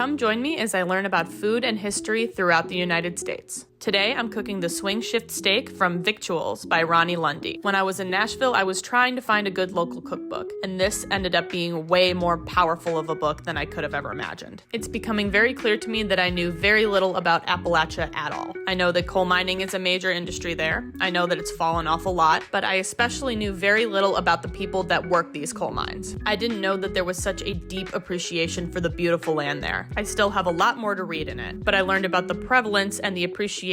Come join me as I learn about food and history throughout the United States. Today, I'm cooking the swing shift steak from Victuals by Ronnie Lundy. When I was in Nashville, I was trying to find a good local cookbook, and this ended up being way more powerful of a book than I could have ever imagined. It's becoming very clear to me that I knew very little about Appalachia at all. I know that coal mining is a major industry there. I know that it's fallen off a lot, but I especially knew very little about the people that work these coal mines. I didn't know that there was such a deep appreciation for the beautiful land there. I still have a lot more to read in it, but I learned about the prevalence and the appreciation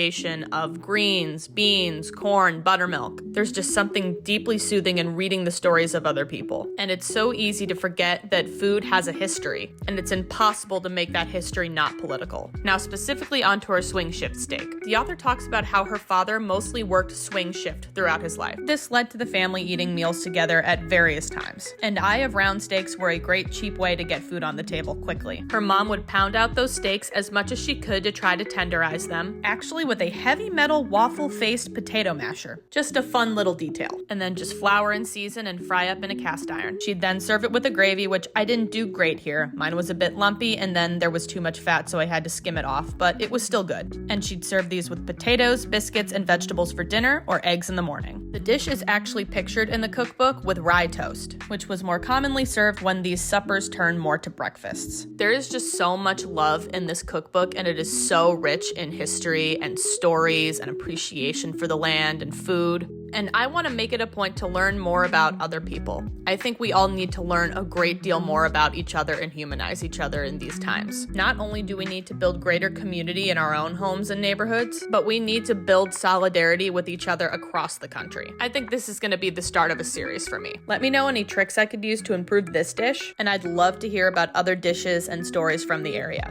of greens, beans, corn, buttermilk. There's just something deeply soothing in reading the stories of other people. And it's so easy to forget that food has a history, and it's impossible to make that history not political. Now, specifically onto our swing shift steak. The author talks about how her father mostly worked swing shift throughout his life. This led to the family eating meals together at various times. And eye of round steaks were a great cheap way to get food on the table quickly. Her mom would pound out those steaks as much as she could to try to tenderize them, actually with a heavy metal waffle-faced potato masher. Just a fun little detail. And then just flour and season and fry up in a cast iron. She'd then serve it with a gravy, which I didn't do great here. Mine was a bit lumpy, and then there was too much fat, so I had to skim it off, but it was still good. And she'd serve these with potatoes, biscuits, and vegetables for dinner, or eggs in the morning. The dish is actually pictured in the cookbook with rye toast, which was more commonly served when these suppers turned more to breakfasts. There is just so much love in this cookbook, and it is so rich in history and stories and appreciation for the land and food. And I want to make it a point to learn more about other people. I think we all need to learn a great deal more about each other and humanize each other in these times. Not only do we need to build greater community in our own homes and neighborhoods, but we need to build solidarity with each other across the country. I think this is going to be the start of a series for me. Let me know any tricks I could use to improve this dish, and I'd love to hear about other dishes and stories from the area.